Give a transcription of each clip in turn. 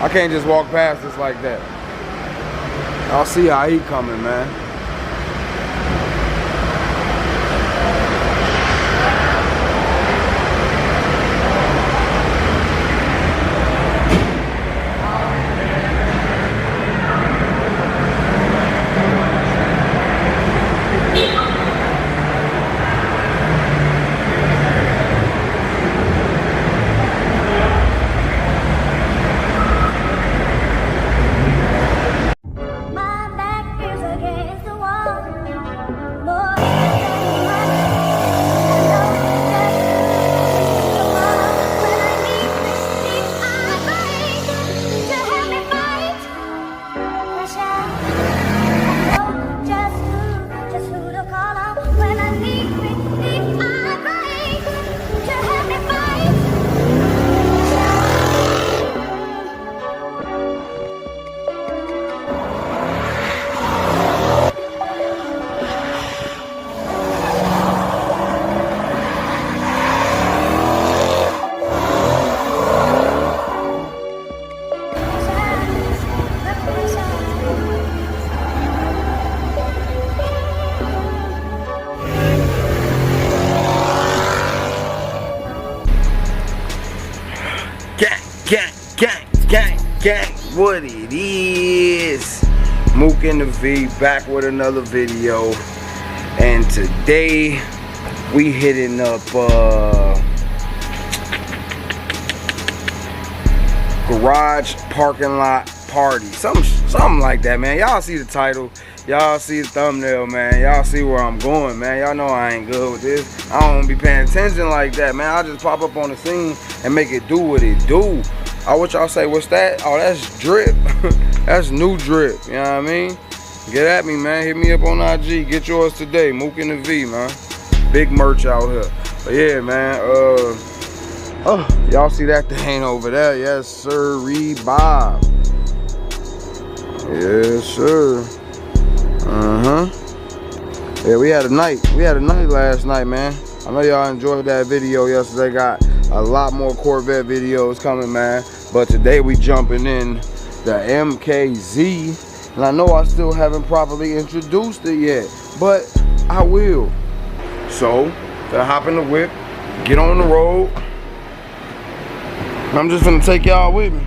I can't just walk past this like that. I'll see how he coming, man. Gang, what it is? Mook and the V back with another video, and today we hitting up garage parking lot party, something like that, man. Y'all see the title, y'all see the thumbnail, man. Y'all see where I'm going, man. Y'all know I ain't good with this. I don't be paying attention like that, man. I just pop up on the scene and make it do what it do. What y'all say, what's that? Oh, that's drip. That's new drip, you know what I mean? Get at me, man. Hit me up on IG. Get yours today. Mook and the V, man. Big merch out here. But yeah, man. Oh, y'all see that thing over there? Yes, sir. Bob. Yes, sir. Yeah, we had a night. We had a night last night, man. I know y'all enjoyed that video yesterday. Got a lot more Corvette videos coming, man. But today we jumping in the MKZ. And I know I still haven't properly introduced it yet, but I will. So, to hop in the whip, get on the road. I'm just gonna take y'all with me.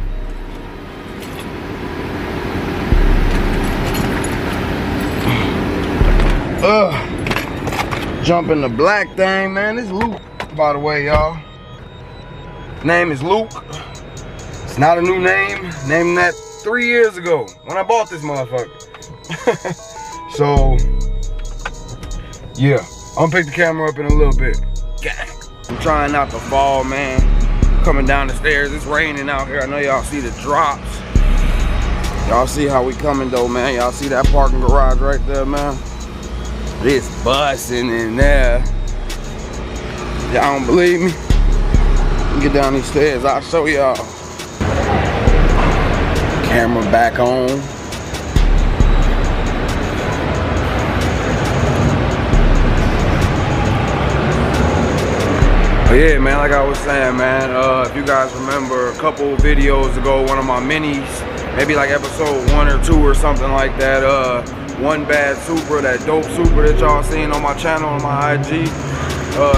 Jump in the black thing, man. This is Luke, by the way, y'all. Name is Luke. It's not a new name. Named that 3 years ago when I bought this motherfucker. So, yeah. I'm gonna pick the camera up in a little bit. I'm trying not to fall, man. Coming down the stairs. It's raining out here. I know y'all see the drops. Y'all see how we coming though, man. Y'all see that parking garage right there, man. It's busting in there. Y'all don't believe me? Get down these stairs, I'll show y'all. Camera back on. But yeah, man, like I was saying, man, if you guys remember a couple videos ago, one of my minis, maybe like episode 1 or 2 or something like that, One Bad Super, that dope Super that y'all seen on my channel, on my IG,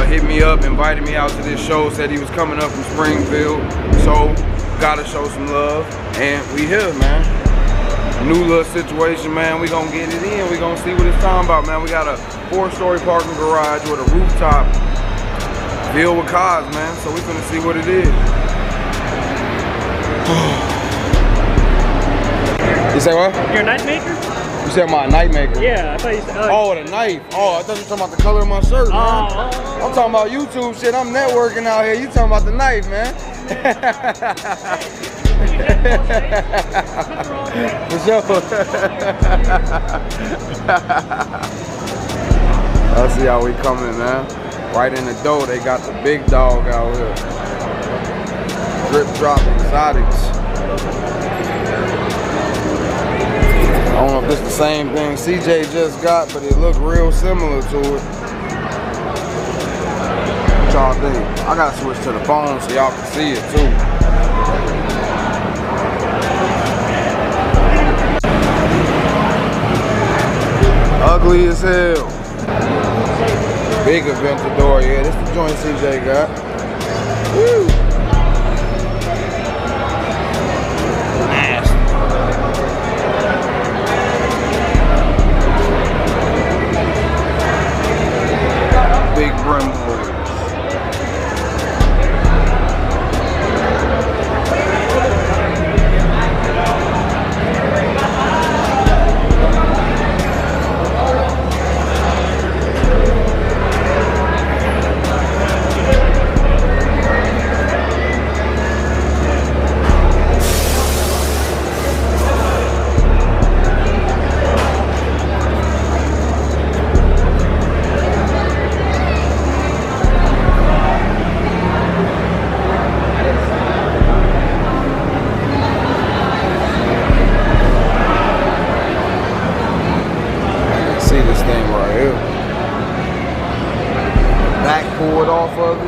hit me up, invited me out to this show, said he was coming up from Springfield, so gotta show some love, and we here, man. New little situation, man. We gonna get it in. We gonna see what it's talking about, man. We got a 4-story parking garage with a rooftop filled with cars, man, so we finna see what it is. You say what? You're a knife maker? You said my knife maker? Yeah, I thought you said. Oh, the knife. Oh, I thought you were talking about the color of my shirt, man. I'm talking about YouTube shit. I'm networking out here. You talking about the knife, man. For sure. I see how we coming, man. Right in the door, they got the big dog out here. Drip drop exotics. I don't know if this is the same thing CJ just got, but it looked real similar to it. What y'all think? I gotta switch to the phone so y'all can see it too. Ugly as hell. Big Aventador, yeah, this the joint CJ got. Woo! Nasty. Big brim holes. See this thing right here. Back pulled off of it.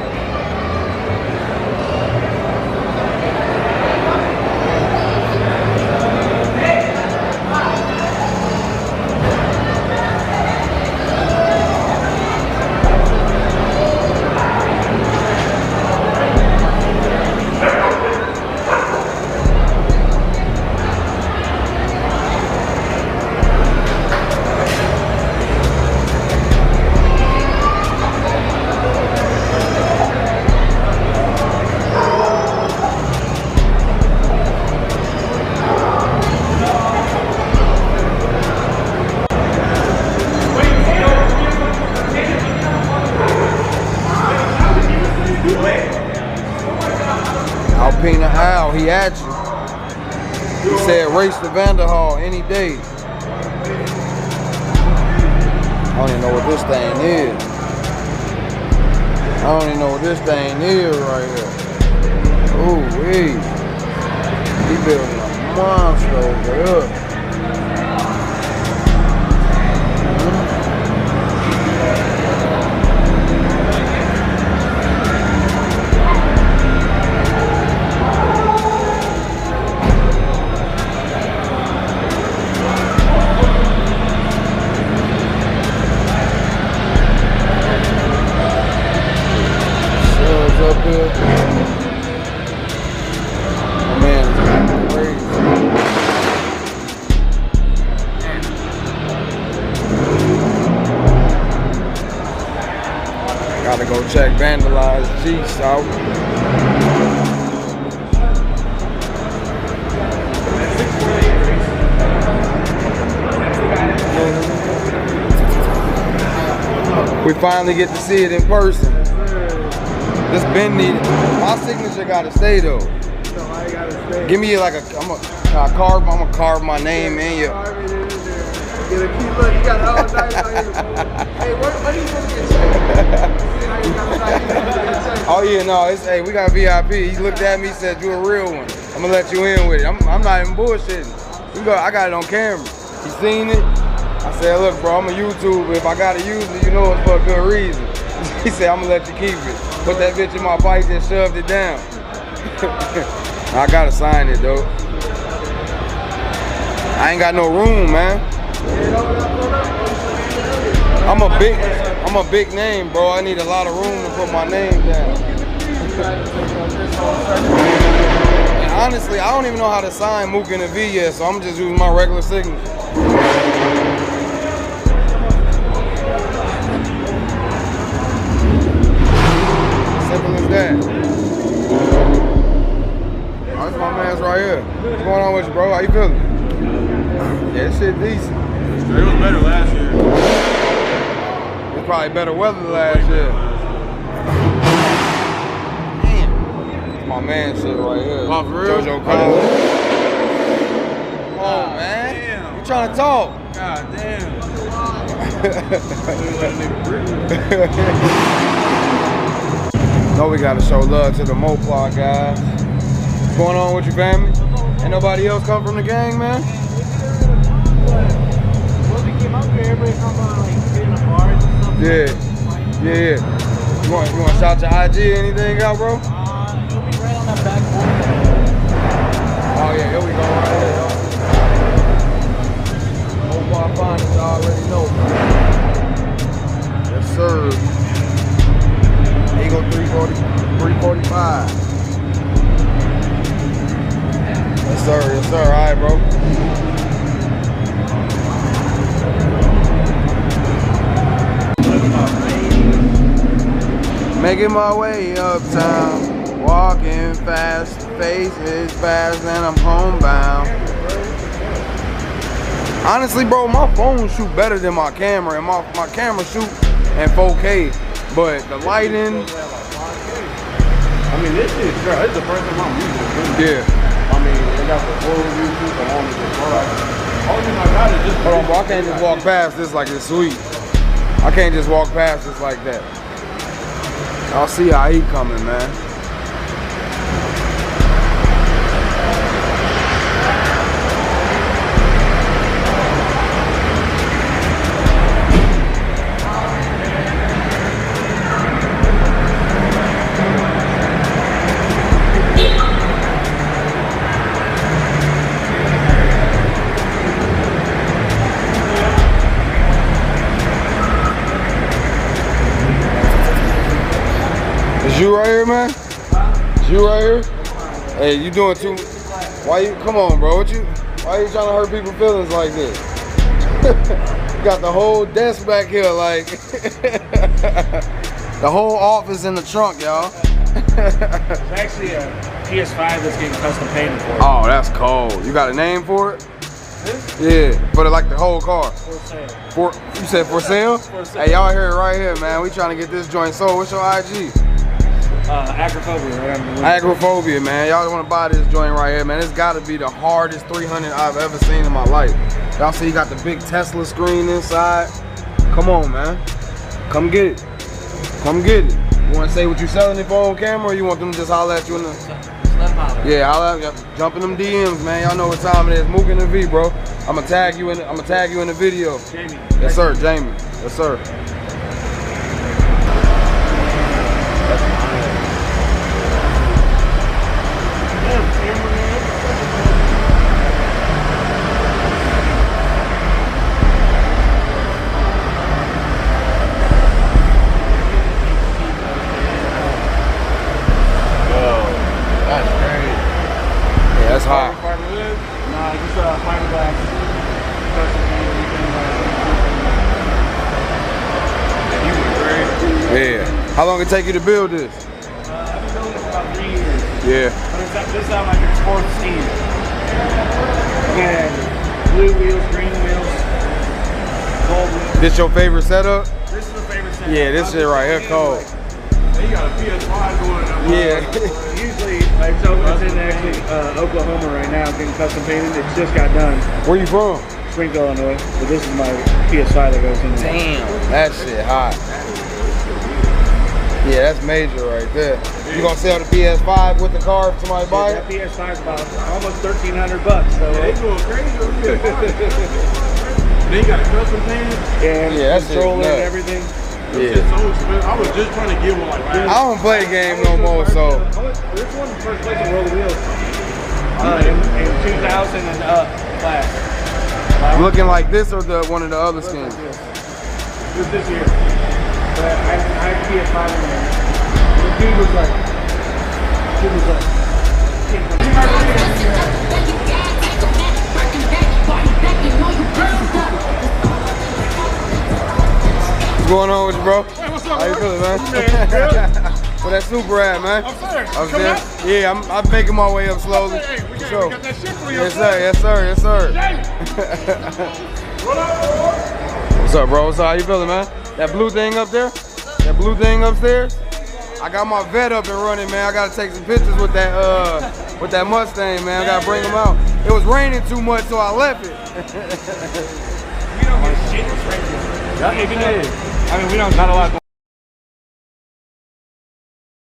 Alpina Al, he at you. He said race the Vanderhall any day. I don't even know what this thing is. I don't even know what this thing is right here. Ooh wee. He building a monster over here. Up here. Man, it's crazy. Gotta go check vandalized Jeeps out. We finally get to see it in person. This been needed. My signature gotta stay though. So I gotta stay. Give me like I'm gonna carve my name in you. Get a key look, you got all night on you. Hey, what are you gonna get? Oh yeah, no, it's hey, we got VIP. He looked at me, said you a real one. I'm gonna let you in with it. I'm not even bullshitting. I got it on camera. He seen it. I said, look, bro, I'm a YouTuber. If I gotta use it, you know it's for a good reason. He said, I'm gonna let you keep it. Put that bitch in my bike and shoved it down. I gotta sign it though. I ain't got no room, man. I'm a big name, bro. I need a lot of room to put my name down. And honestly, I don't even know how to sign Mook in a V yet, so I'm just using my regular signature. Simple as that. Oh, that's my man's right here. What's going on with you, bro? How you feeling? Yeah, this shit decent. It was better last year. It's probably better weather than last year. Damn. It's my man shit right here. Oh, for real? JoJo Collins. Come on, man. Damn. You trying to talk? God damn. Know we gotta show love to the Mook guys. What's going on with your family? Ain't nobody else come from the gang, man? Well, we came up here, everybody come on like in the bars and stuff. Yeah. You want to shout your IG or anything out, bro? It'll be right on that back board. Oh yeah, here we go right here, yo. Mook finest, I already know. sir. Yes, sir. All right, bro. Making my way uptown, walking fast, faces fast, and I'm homebound. Honestly, bro, my phone shoot better than my camera, and my camera shoot in 4K, but the lighting. I mean, this shit, bro, it's the first time I'm using it. Yeah. I mean, they got the full review, the only thing I got is just. Hold on, bro, I can't just walk past this like it's sweet. I can't just walk past this like that. I'll see how he coming, man. You right here, man? You right here? Hey, you doing too? Why you? Come on, bro. Why are you trying to hurt people's feelings like this? You got the whole desk back here, like the whole office in the trunk, y'all. It's actually a PS5 that's getting custom painted for. Oh, that's cold. You got a name for it? Yeah, for the whole car. For sale. You said for sale? For sale. Hey, y'all hear it right here, man. We trying to get this joint sold. What's your IG? Agrophobia, right? Agrophobia, man. Y'all want to buy this joint right here, man. It's got to be the hardest 300 I've ever seen in my life. Y'all see you got the big Tesla screen inside. Come on, man. Come get it. Come get it. You want to say what you selling it for on camera, or you want them to just holler at you in the... Yeah, holler at you. Jump in them DMs, man. Y'all know what time it is. Mook in the V, bro. I'm gonna tag you in the video. Jamie. Yes, sir, Jamie. Yes, sir. That's hot. Nah, just fiberglass. Yeah. How long it take you to build this? I've been building it for about 3 years. Yeah. But this is like its fourth steam. And blue wheels, green wheels, gold wheels. This your favorite setup? This is the favorite setup. Yeah, this shit right here cold. They got a PS5 going up. Yeah. Usually, like, so it's in actually Oklahoma right now getting custom painted. It just got done. Where you from? Springfield, Illinois. But this is my PS5 that goes in there. Damn. That shit hot. Yeah, that's major right there. You gonna sell the PS5 with the car if somebody buy That it? PS5 is about almost $1,300. So They going crazy on PS5. They got a custom painted. and Yeah, that's controller and nuts. everything. It's Yeah. so expensive. I was just trying to get one like that. I don't play the game no more, so. This one's the first place to roll the wheels. In 2000 and up class. Looking like this or one of the other skins? This year. But I PS5 in there. The dude was like. What's going on with you, bro? Hey, what's up, How you bro? feeling, man? Where that super at, man? Upstairs. Upstairs? Yeah, I'm making my way up slowly. Hey, we Sure. got that shit for you. Yes, sir. Yes, sir. Yes, sir. What's up, bro? What's up? How you feeling, man? That blue thing up there? That blue thing upstairs? I got my vet up and running, man. I gotta take some pictures with that Mustang, man. I gotta bring them out. It was raining too much, so I left it. We don't get shit. It's raining. I mean, we don't. Not a lot.